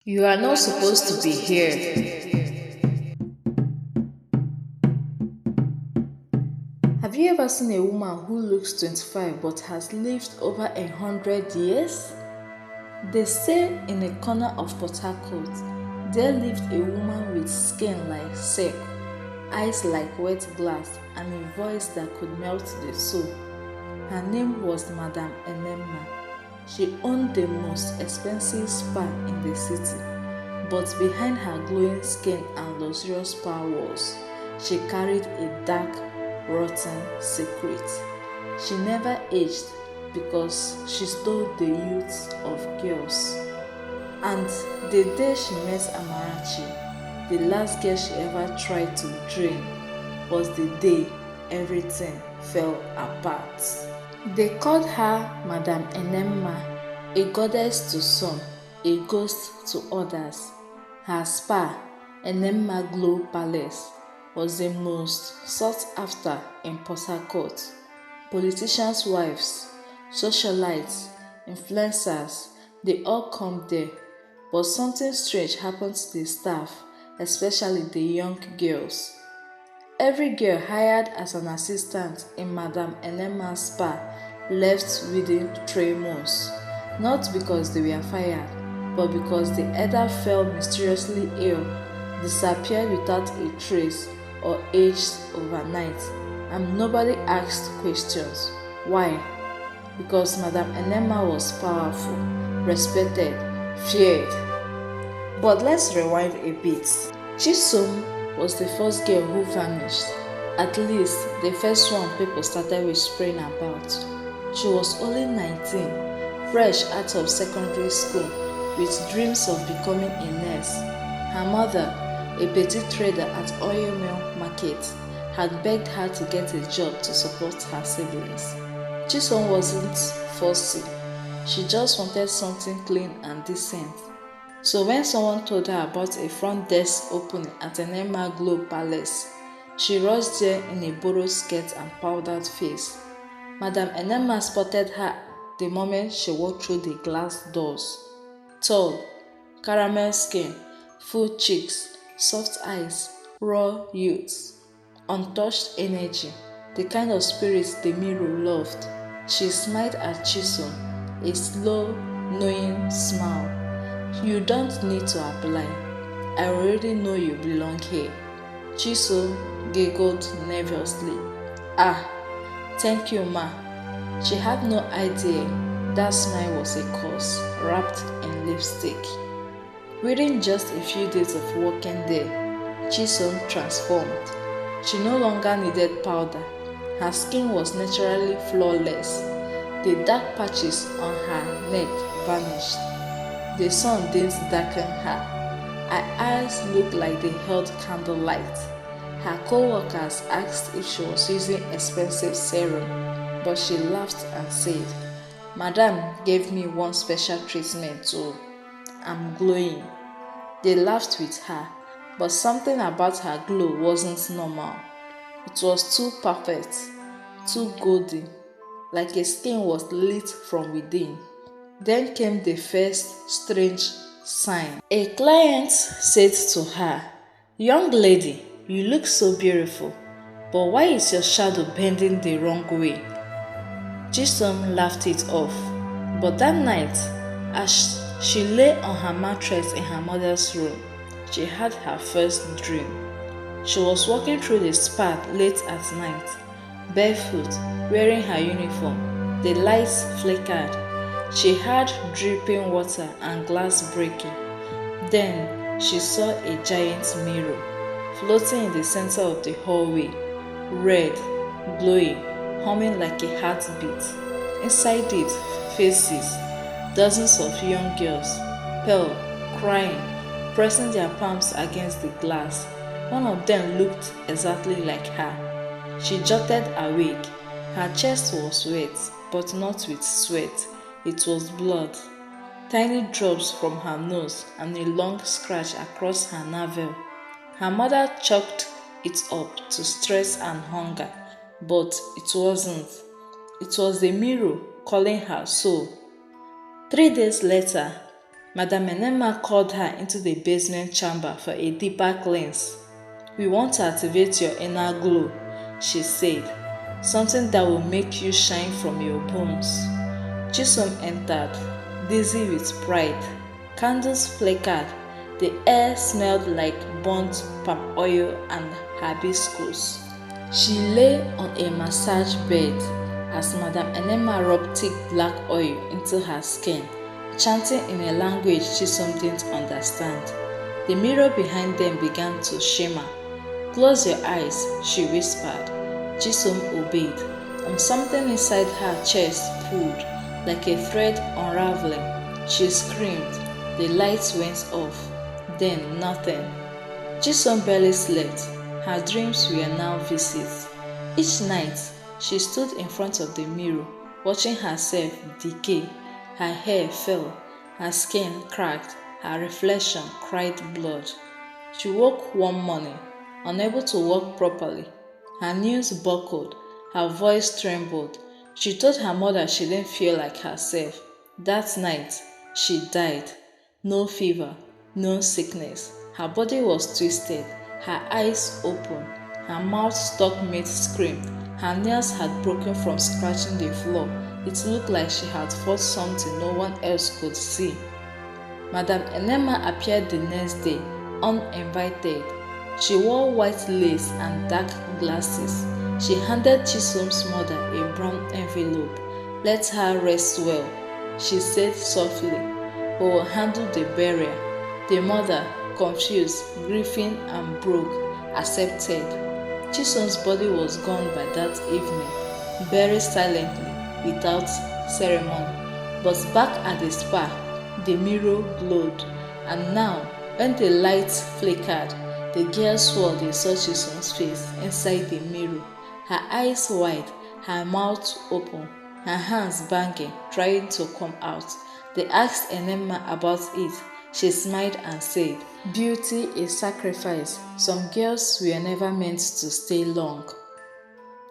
You are not supposed to be here. Have you ever seen a woman who looks 25 but has lived over 100 years? They say in a corner of Port Harcourt, there lived a woman with skin like silk, eyes like wet glass, and a voice that could melt the soul. Her name was Madame Enema. She owned the most expensive spa in the city, but behind her glowing skin and luxurious spa walls, she carried a dark, rotten secret. She never aged because she stole the youth of girls. And the day she met Amarachi, the last girl she ever tried to drain, was the day everything fell apart. They called her Madame Enema, a goddess to some, a ghost to others. Her spa, Enema Glow Palace, was the most sought after in Port Harcourt. Politicians' wives, socialites, influencers, they all come there. But something strange happened to the staff, especially the young girls. Every girl hired as an assistant in Madame Enema's spa left within 3 months, not because they were fired, but because the elder fell mysteriously ill, disappeared without a trace, or aged overnight, and nobody asked questions. Why? Because Madame Enema was powerful, respected, feared. But let's rewind a bit. Chisom was the first girl who vanished, at least the first one people started whispering about. She was only 19, fresh out of secondary school, with dreams of becoming a nurse. Her mother, a petty trader at oil mill market, had begged her to get a job to support her siblings. Chisom wasn't fussy. She just wanted something clean and decent. So when someone told her about a front desk opening at Enema Glow Palace, she rushed there in a borrowed skirt and powdered face. Madame Enema spotted her the moment she walked through the glass doors. Tall, caramel skin, full cheeks, soft eyes, raw youth, untouched energy, the kind of spirit the mirror loved. She smiled at Chisom, a slow, knowing smile. You don't need to apply. I already know you belong here. Chisom giggled nervously. Ah, thank you, ma. She had no idea that smile was a curse wrapped in lipstick. Within just a few days of working there, Chisom transformed. She no longer needed powder. Her skin was naturally flawless. The dark patches on her neck vanished. The sun didn't darken her. Her eyes looked like they held candlelight. Her co-workers asked if she was using expensive serum, but she laughed and said, Madame gave me one special treatment too. I'm glowing. They laughed with her, but something about her glow wasn't normal. It was too perfect, too golden, like a skin was lit from within. Then came the first strange sign. A client said to her, Young lady, you look so beautiful, but why is your shadow bending the wrong way? Chisom laughed it off, but that night, as she lay on her mattress in her mother's room, she had her first dream. She was walking through the spa late at night, barefoot, wearing her uniform. The lights flickered. She heard dripping water and glass breaking. Then she saw a giant mirror floating in the center of the hallway, red, glowing, humming like a heartbeat. Inside it, faces, dozens of young girls, pale, crying, pressing their palms against the glass. One of them looked exactly like her. She jolted awake. Her chest was wet, but not with sweat. It was blood. Tiny drops from her nose and a long scratch across her navel. Her mother chalked it up to stress and hunger, but it wasn't. It was the mirror calling her soul. 3 days later, Madam Enema called her into the basement chamber for a deeper cleanse. "We want to activate your inner glow," she said, "something that will make you shine from your bones." Chisom entered, dizzy with pride. Candles flickered. The air smelled like burnt palm oil and hibiscus. She lay on a massage bed as Madam Enema rubbed thick black oil into her skin, chanting in a language Chisom didn't understand. The mirror behind them began to shimmer. "Close your eyes," she whispered. Chisom obeyed, and something inside her chest pulled, like a thread unraveling. She screamed. The lights went off. Then nothing. Chisom barely slept. Her dreams were now visits. Each night, she stood in front of the mirror, watching herself decay. Her hair fell, her skin cracked, her reflection cried blood. She woke one morning, unable to walk properly. Her knees buckled, her voice trembled. She told her mother she didn't feel like herself. That night, she died. No fever, no sickness. Her body was twisted, her eyes open, her mouth stuck mid-scream. Her nails had broken from scratching the floor. It looked like she had fought something no one else could see. Madam Enema appeared the next day, uninvited. She wore white lace and dark glasses. She handed Chisom's mother a brown envelope. "Let her rest well," she said softly. "We will handle the burial." The mother, confused, grieving and broke, accepted. Chisom's body was gone by that evening, buried silently, without ceremony. But back at the spa, the mirror glowed, and now, when the lights flickered, the girl swore they saw Chisom's face inside the mirror, her eyes wide, her mouth open, her hands banging, trying to come out. They asked Enema about it. She smiled and said, "Beauty is sacrifice. Some girls were never meant to stay long."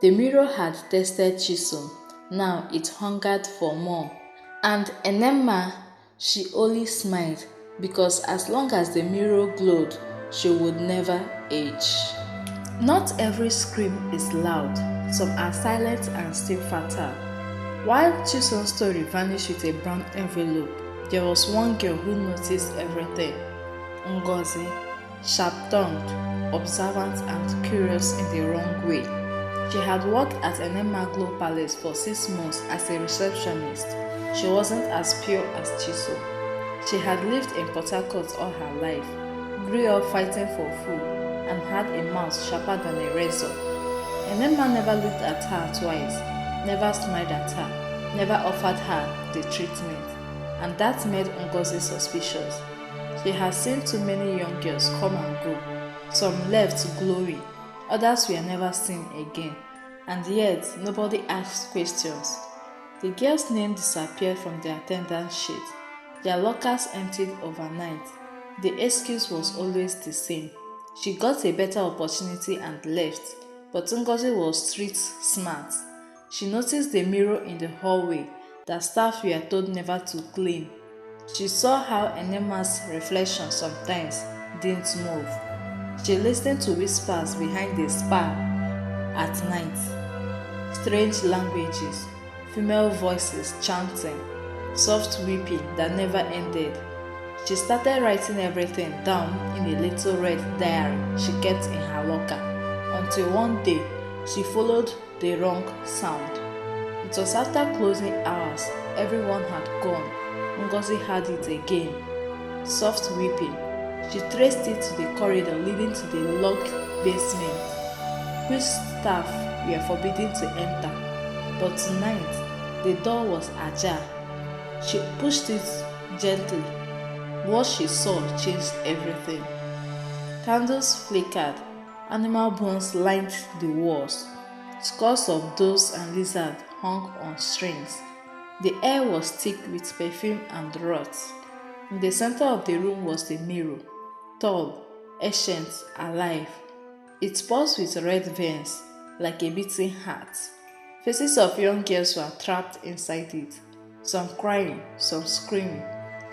The mirror had tested Chisom. Now it hungered for more. And Enema, she only smiled, because as long as the mirror glowed, she would never age. Not every scream is loud. Some are silent and still fatal. While Chisom's story vanished with a brown envelope, there was one girl who noticed everything. Ngozi, sharp-tongued, observant and curious in the wrong way. She had worked at Enema Glow Palace for 6 months as a receptionist. She wasn't as pure as Chisom. She had lived in Port Harcourt all her life, grew up fighting for food, and had a mouth sharper than a razor. Enema never looked at her twice, never smiled at her, never offered her the treatment, and that made Ngozi suspicious. She had seen too many young girls come and go. Some left glowing, others were never seen again, and yet nobody asked questions. The girls' names disappeared from the attendance sheet. Their lockers emptied overnight. The excuse was always the same. She got a better opportunity and left, but Ngozi was street smart. She noticed the mirror in the hallway that staff were told never to clean. She saw how Enema's reflection sometimes didn't move. She listened to whispers behind the spa at night. Strange languages, female voices chanting, soft weeping that never ended. She started writing everything down in a little red diary she kept in her locker, until one day she followed the wrong sound. It was after closing hours, everyone had gone. Ngozi heard it again. Soft weeping. She traced it to the corridor leading to the locked basement, which staff were forbidden to enter. But tonight, the door was ajar. She pushed it gently. What she saw changed everything. Candles flickered. Animal bones lined the walls. Scores of doves and lizards hung on strings. The air was thick with perfume and rot. In the center of the room was the mirror, tall, ancient, alive. It pulsed with red veins, like a beating heart. Faces of young girls were trapped inside it, some crying, some screaming,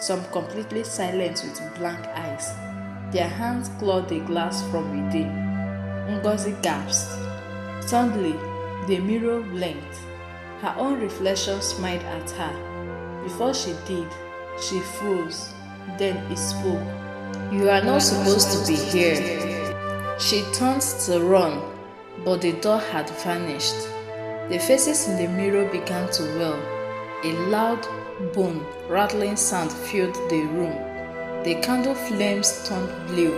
some completely silent with blank eyes. Their hands clawed the glass from within. Ngozi gasped. Suddenly, the mirror blinked. Her own reflection smiled at her. Before she did, she froze. Then it spoke. "You are not supposed to be here." She turned to run, but the door had vanished. The faces in the mirror began to wail. A loud, bone rattling sound filled the room. The candle flames turned blue.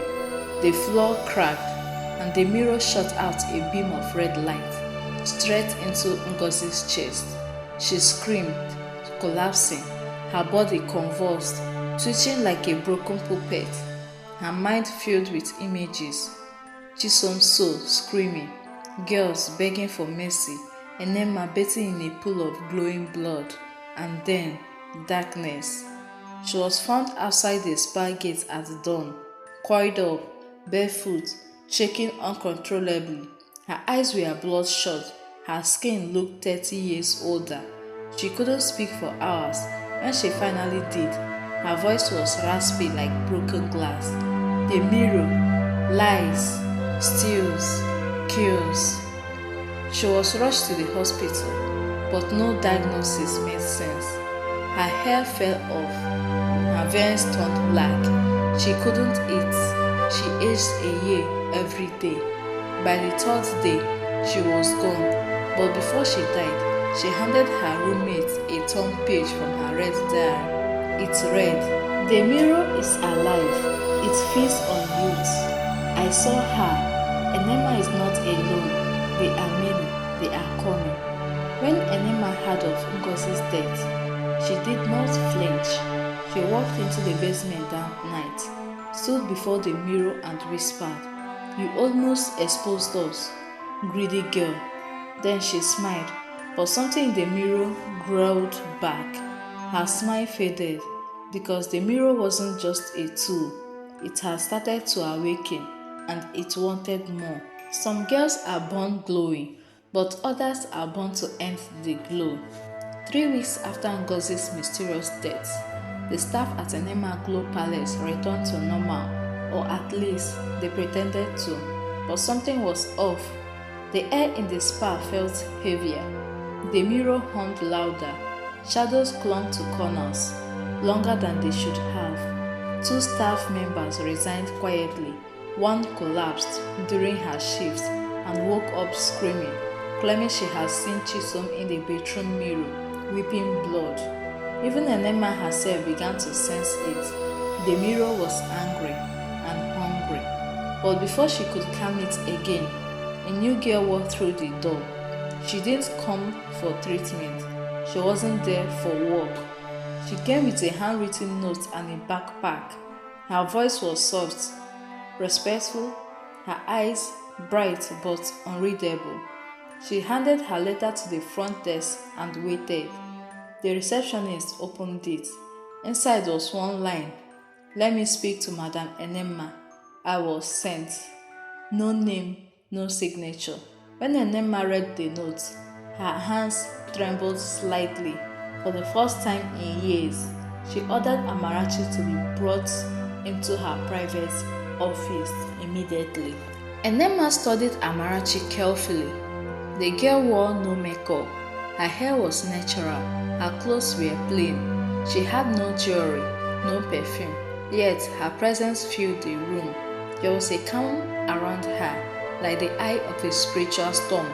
The floor cracked, and the mirror shot out a beam of red light straight into Ngozi's chest. She screamed, collapsing, her body convulsed, twitching like a broken puppet. Her mind filled with images. Chisom So screaming, girls begging for mercy, Enema bathing in a pool of glowing blood, and then darkness. She was found outside the spa gate at dawn, coiled up, barefoot, shaking uncontrollably. Her eyes were bloodshot. Her skin looked 30 years older. She couldn't speak for hours. When she finally did, her voice was raspy like broken glass. The mirror, lies, steals, kills. She was rushed to the hospital, but no diagnosis made sense. Her hair fell off. Her veins turned black. She couldn't eat. She aged a year every day. By the third day, she was gone. But before she died, she handed her roommate a torn page from her red diary. It read, "The mirror is alive. It feeds on youth. I saw her. Enema is not alone. They are many. They are coming." When Enema heard of Ngozi's death, she did not flinch. She walked into the basement that night, stood before the mirror and whispered, "You almost exposed us, greedy girl." Then she smiled, but something in the mirror growled back. Her smile faded, because the mirror wasn't just a tool. It had started to awaken, and it wanted more. Some girls are born glowing, but others are born to end the glow. 3 weeks after Ngozi's mysterious death, the staff at Enema Glow Palace returned to normal, or at least they pretended to, but something was off. The air in the spa felt heavier. The mirror hummed louder. Shadows clung to corners, longer than they should have. 2 staff members resigned quietly. One collapsed during her shift and woke up screaming, claiming she had seen Chisom in the bedroom mirror, weeping blood. Even Enema herself began to sense it. The mirror was angry and hungry. But before she could calm it again, a new girl walked through the door. She didn't come for treatment. She wasn't there for work. She came with a handwritten note and a backpack. Her voice was soft, respectful, her eyes bright but unreadable. She handed her letter to the front desk and waited. The receptionist opened it. Inside was one line, "Let me speak to Madam Enema. I was sent." No name, no signature. When Enema read the note, her hands trembled slightly. For the first time in years, she ordered Amarachi to be brought into her private office immediately. Enema studied Amarachi carefully. The girl wore no makeup. Her hair was natural. Her clothes were plain. She had no jewelry, no perfume. Yet her presence filled the room. There was a calm around her, like the eye of a spiritual storm.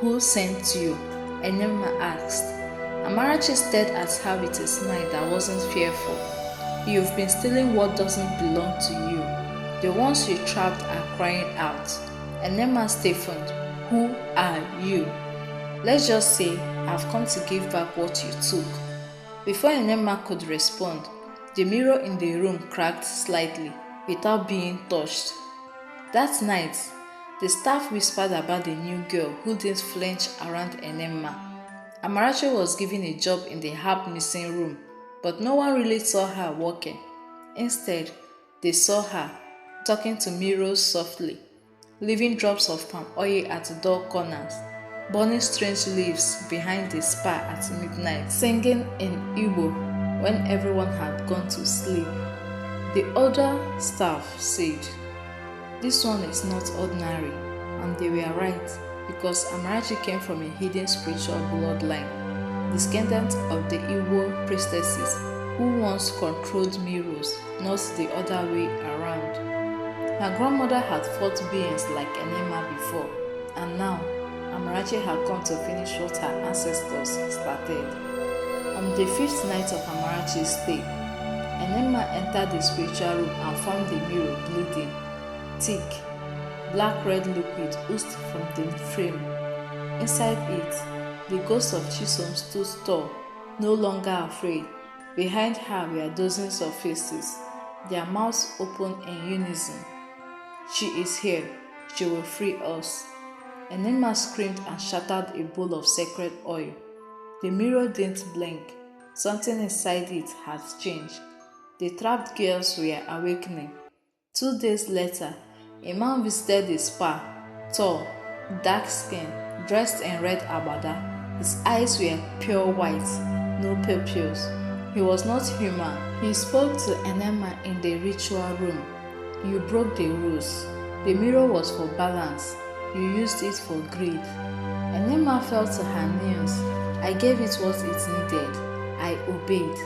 "Who sent you?" Enema asked. Amarachi stared at her with a smile that wasn't fearful. "You've been stealing what doesn't belong to you. The ones you trapped are crying out." Enema stiffened. "Who are you?" "Let's just say I've come to give back what you took." Before Enema could respond, the mirror in the room cracked slightly without being touched. That night, the staff whispered about the new girl who didn't flinch around Enema. Amarachi was given a job in the herb missing room, but no one really saw her working. Instead, they saw her talking to mirrors softly, leaving drops of palm oil at the door corners, burning strange leaves behind the spa at midnight, singing in Igbo, when everyone had gone to sleep. The other staff said, "This one is not ordinary," and they were right, because Amarachi came from a hidden spiritual bloodline, descendant of the Igbo priestesses who once controlled mirrors, not the other way around. Her grandmother had fought beings like Enema before, and now Amarachi had come to finish what her ancestors started. On the 5th night of Amarachi's stay, Enema entered the spiritual room and found the mirror bleeding. Thick, black-red liquid oozed from the frame. Inside it, the ghost of Chisom stood tall, no longer afraid. Behind her were dozens of faces, their mouths open in unison. "She is here. She will free us." Enema screamed and shattered a bowl of sacred oil. The mirror didn't blink. Something inside it had changed. The trapped girls were awakening. 2 days later, a man visited the spa, tall, dark-skinned, dressed in red agbada. His eyes were pure white, no pupils. He was not human. He spoke to Enema in the ritual room. "You broke the rules. The mirror was for balance. You used it for greed." Enema fell to her knees. "I gave it what it needed. I obeyed.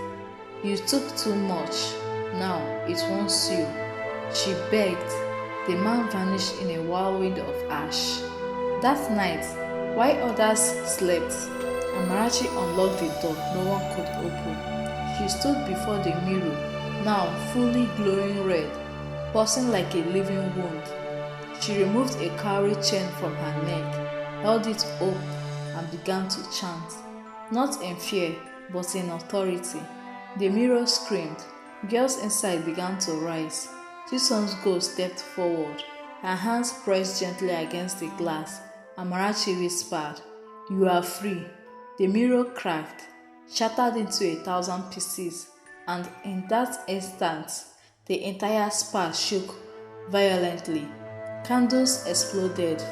You took too much. Now it wants you." She begged. The man vanished in a whirlwind of ash. That night, while others slept, Amarachi unlocked the door no one could open. She stood before the mirror, now fully glowing red, pulsing like a living wound. She removed a cowrie chain from her neck, held it up, and began to chant, not in fear, but in authority. The mirror screamed. Girls inside began to rise. Chisom's ghost stepped forward, her hands pressed gently against the glass. Amarachi whispered, "You are free." The mirror cracked, shattered into 1,000 pieces, and in that instant, the entire spa shook violently. Candles exploded.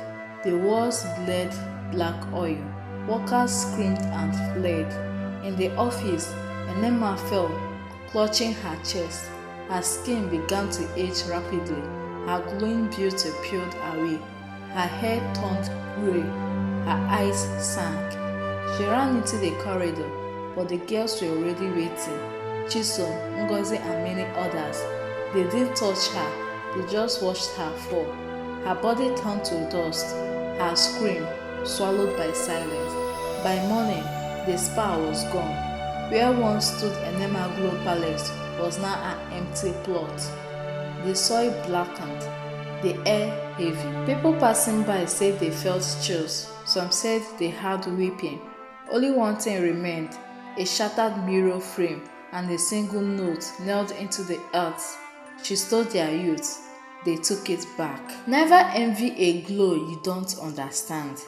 The walls bled black oil. Workers screamed and fled. In the office, Enema fell, clutching her chest. Her skin began to age rapidly. Her glowing beauty peeled away. Her hair turned grey. Her eyes sank. She ran into the corridor, but the girls were already waiting. Chisom, Ngozi, and many others. They didn't touch her. They just watched her fall. Her body turned to dust. Her scream swallowed by silence. By morning, the spa was gone. Where once stood Enema Glow Palace was now an empty plot. The soil blackened, the air heavy. People passing by said they felt chills. Some said they heard weeping. Only one thing remained, a shattered mirror frame and a single note nailed into the earth. She stole their youth. They took it back. Never envy a glow you don't understand.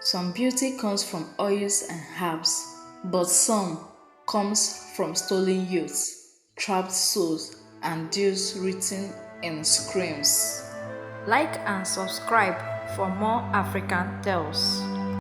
Some beauty comes from oils and herbs, but some comes from stolen youths, trapped souls, and deals written in screams. Like and subscribe for more African tales.